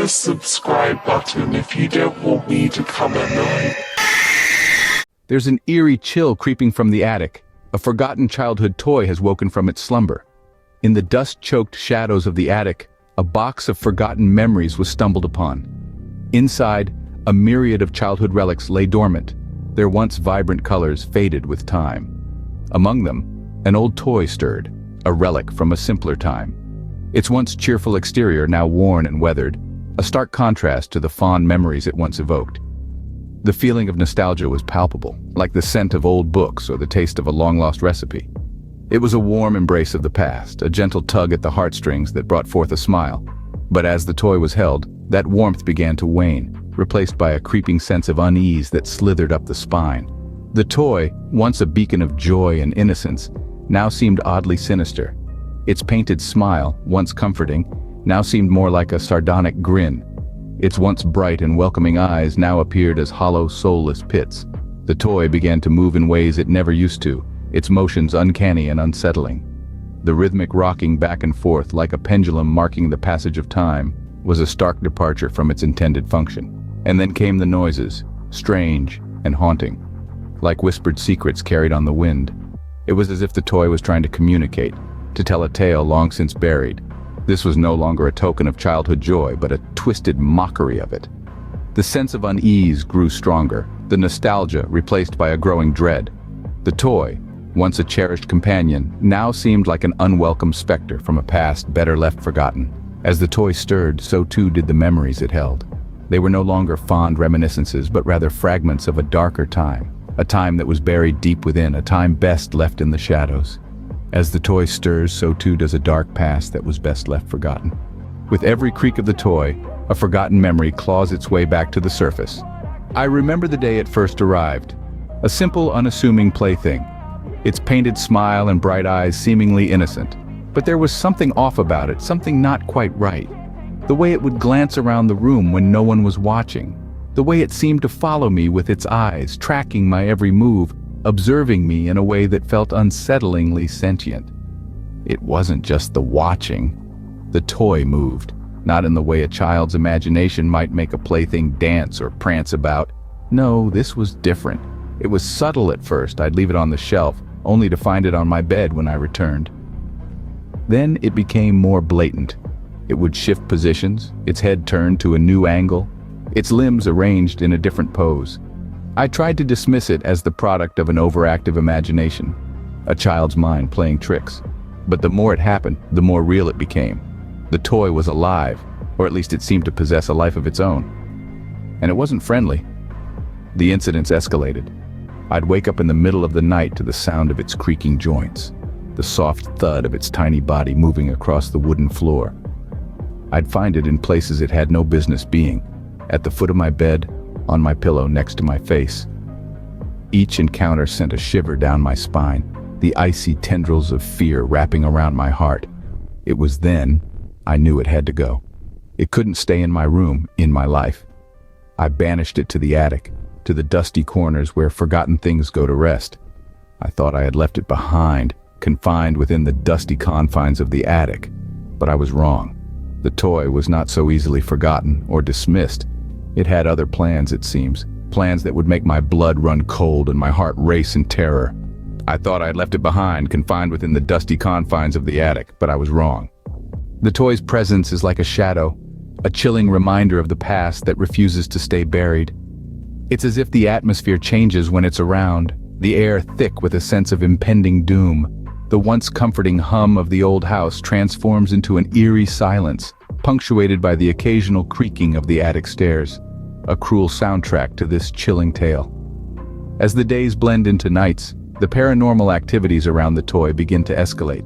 the subscribe button if you don't want me to come at night. There's an eerie chill creeping from the attic. A forgotten childhood toy has woken from its slumber. In the dust-choked shadows of the attic, a box of forgotten memories was stumbled upon. Inside, a myriad of childhood relics lay dormant, their once vibrant colors faded with time. Among them, an old toy stirred, a relic from a simpler time. Its once cheerful exterior now worn and weathered, a stark contrast to the fond memories it once evoked. The feeling of nostalgia was palpable, like the scent of old books or the taste of a long-lost recipe. It was a warm embrace of the past, a gentle tug at the heartstrings that brought forth a smile. But as the toy was held, that warmth began to wane, replaced by a creeping sense of unease that slithered up the spine. The toy, once a beacon of joy and innocence, now seemed oddly sinister. Its painted smile, once comforting, now seemed more like a sardonic grin. Its once bright and welcoming eyes now appeared as hollow, soulless pits. The toy began to move in ways it never used to, its motions uncanny and unsettling. The rhythmic rocking back and forth like a pendulum marking the passage of time was a stark departure from its intended function. And then came the noises, strange and haunting, like whispered secrets carried on the wind. It was as if the toy was trying to communicate, to tell a tale long since buried. This was no longer a token of childhood joy, but a twisted mockery of it. The sense of unease grew stronger, the nostalgia replaced by a growing dread. The toy, once a cherished companion, now seemed like an unwelcome specter from a past better left forgotten. As the toy stirred, so too did the memories it held. They were no longer fond reminiscences, but rather fragments of a darker time, a time that was buried deep within, a time best left in the shadows. As the toy stirs, so too does a dark past that was best left forgotten. With every creak of the toy, a forgotten memory claws its way back to the surface. I remember the day it first arrived. A simple, unassuming plaything. Its painted smile and bright eyes seemingly innocent. But there was something off about it, something not quite right. The way it would glance around the room when no one was watching. The way it seemed to follow me with its eyes, tracking my every move, observing me in a way that felt unsettlingly sentient. It wasn't just the watching. The toy moved, not in the way a child's imagination might make a plaything dance or prance about. No, this was different. It was subtle at first. I'd leave it on the shelf, only to find it on my bed when I returned. Then it became more blatant. It would shift positions, its head turned to a new angle, its limbs arranged in a different pose. I tried to dismiss it as the product of an overactive imagination, a child's mind playing tricks. But the more it happened, the more real it became. The toy was alive, or at least it seemed to possess a life of its own. And it wasn't friendly. The incidents escalated. I'd wake up in the middle of the night to the sound of its creaking joints, the soft thud of its tiny body moving across the wooden floor. I'd find it in places it had no business being, at the foot of my bed, on my pillow next to my face. Each encounter sent a shiver down my spine, the icy tendrils of fear wrapping around my heart. It was then I knew it had to go. It couldn't stay in my room, in my life. I banished it to the attic, to the dusty corners where forgotten things go to rest. I thought I had left it behind, confined within the dusty confines of the attic, but I was wrong. The toy was not so easily forgotten or dismissed. It had other plans, it seems, plans that would make my blood run cold and my heart race in terror. I thought I had left it behind, confined within the dusty confines of the attic, but I was wrong. The toy's presence is like a shadow, a chilling reminder of the past that refuses to stay buried. It's as if the atmosphere changes when it's around, the air thick with a sense of impending doom. The once comforting hum of the old house transforms into an eerie silence, punctuated by the occasional creaking of the attic stairs, a cruel soundtrack to this chilling tale. As the days blend into nights, the paranormal activities around the toy begin to escalate.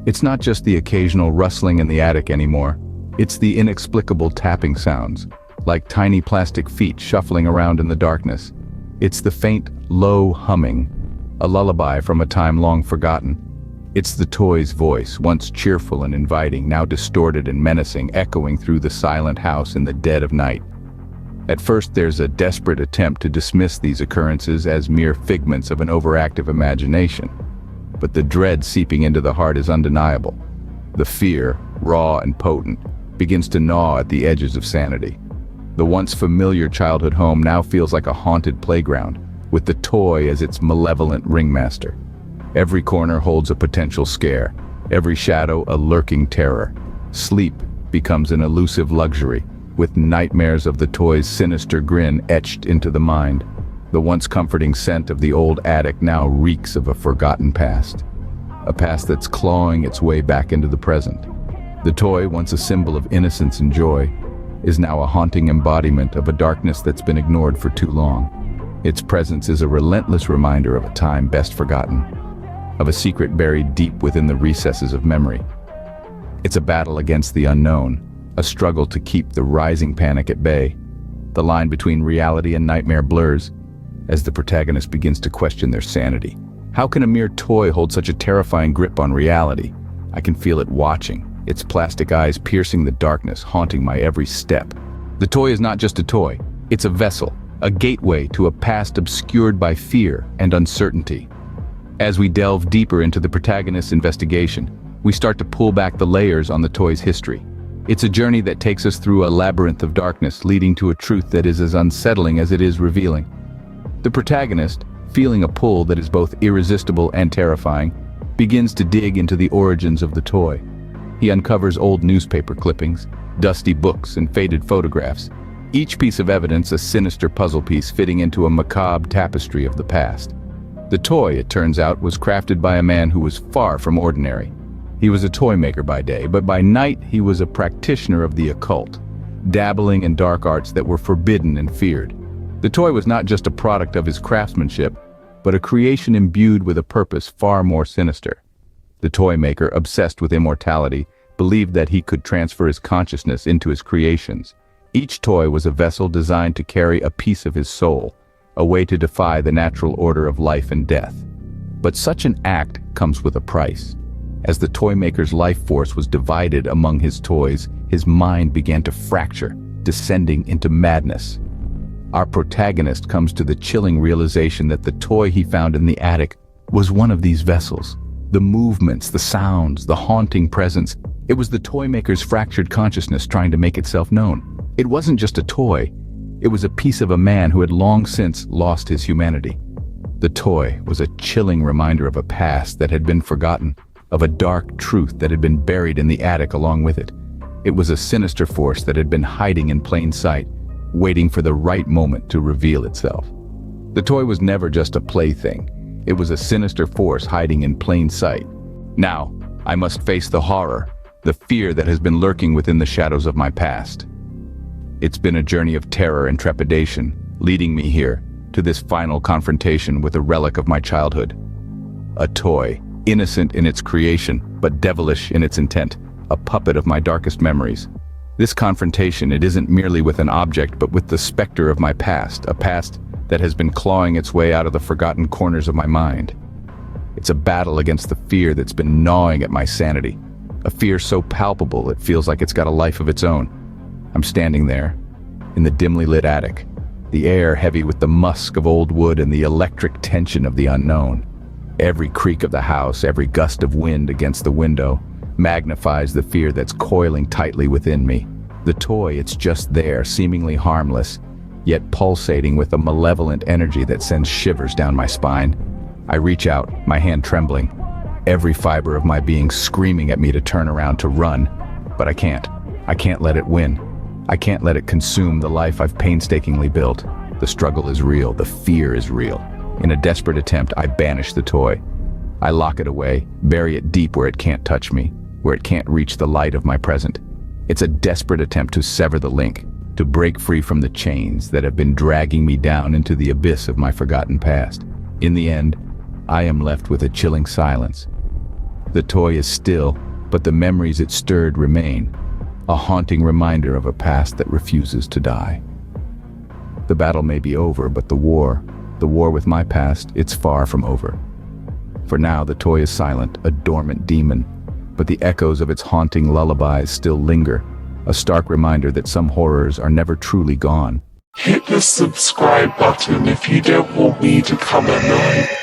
It's not just the occasional rustling in the attic anymore. It's the inexplicable tapping sounds, like tiny plastic feet shuffling around in the darkness. It's the faint, low humming, a lullaby from a time long forgotten. It's the toy's voice, once cheerful and inviting, now distorted and menacing, echoing through the silent house in the dead of night. At first, there's a desperate attempt to dismiss these occurrences as mere figments of an overactive imagination. But the dread seeping into the heart is undeniable. The fear, raw and potent, begins to gnaw at the edges of sanity. The once familiar childhood home now feels like a haunted playground, with the toy as its malevolent ringmaster. Every corner holds a potential scare, every shadow a lurking terror. Sleep becomes an elusive luxury, with nightmares of the toy's sinister grin etched into the mind. The once comforting scent of the old attic now reeks of a forgotten past. A past that's clawing its way back into the present. The toy, once a symbol of innocence and joy, is now a haunting embodiment of a darkness that's been ignored for too long. Its presence is a relentless reminder of a time best forgotten, of a secret buried deep within the recesses of memory. It's a battle against the unknown, a struggle to keep the rising panic at bay. The line between reality and nightmare blurs as the protagonist begins to question their sanity. How can a mere toy hold such a terrifying grip on reality? I can feel it watching, its plastic eyes piercing the darkness, haunting my every step. The toy is not just a toy, it's a vessel, a gateway to a past obscured by fear and uncertainty. As we delve deeper into the protagonist's investigation, we start to pull back the layers on the toy's history. It's a journey that takes us through a labyrinth of darkness, leading to a truth that is as unsettling as it is revealing. The protagonist, feeling a pull that is both irresistible and terrifying, begins to dig into the origins of the toy. He uncovers old newspaper clippings, dusty books, and faded photographs, each piece of evidence a sinister puzzle piece fitting into a macabre tapestry of the past. The toy, it turns out, was crafted by a man who was far from ordinary. He was a toy maker by day, but by night he was a practitioner of the occult, dabbling in dark arts that were forbidden and feared. The toy was not just a product of his craftsmanship, but a creation imbued with a purpose far more sinister. The toy maker, obsessed with immortality, believed that he could transfer his consciousness into his creations. Each toy was a vessel designed to carry a piece of his soul, a way to defy the natural order of life and death. But such an act comes with a price. As the toy maker's life force was divided among his toys, his mind began to fracture, descending into madness. Our protagonist comes to the chilling realization that the toy he found in the attic was one of these vessels. The movements, the sounds, the haunting presence, it was the toy maker's fractured consciousness trying to make itself known. It wasn't just a toy, it was a piece of a man who had long since lost his humanity. The toy was a chilling reminder of a past that had been forgotten, of a dark truth that had been buried in the attic along with it. It was a sinister force that had been hiding in plain sight, waiting for the right moment to reveal itself. The toy was never just a plaything. It was a sinister force hiding in plain sight. Now, I must face the horror, the fear that has been lurking within the shadows of my past. It's been a journey of terror and trepidation, leading me here, to this final confrontation with a relic of my childhood. A toy, innocent in its creation, but devilish in its intent, a puppet of my darkest memories. This confrontation, it isn't merely with an object, but with the specter of my past, a past that has been clawing its way out of the forgotten corners of my mind. It's a battle against the fear that's been gnawing at my sanity, a fear so palpable it feels like it's got a life of its own. I'm standing there, in the dimly lit attic, the air heavy with the musk of old wood and the electric tension of the unknown. Every creak of the house, every gust of wind against the window, magnifies the fear that's coiling tightly within me. The toy, it's just there, seemingly harmless, yet pulsating with a malevolent energy that sends shivers down my spine. I reach out, my hand trembling, every fiber of my being screaming at me to turn around to run, but I can't. I can't let it win. I can't let it consume the life I've painstakingly built. The struggle is real, the fear is real. In a desperate attempt, I banish the toy. I lock it away, bury it deep where it can't touch me, where it can't reach the light of my present. It's a desperate attempt to sever the link, to break free from the chains that have been dragging me down into the abyss of my forgotten past. In the end, I am left with a chilling silence. The toy is still, but the memories it stirred remain, a haunting reminder of a past that refuses to die. The battle may be over, but the war with my past, it's far from over. For now, the toy is silent, a dormant demon, but the echoes of its haunting lullabies still linger, a stark reminder that some horrors are never truly gone. Hit the subscribe button if you don't want me to come at night.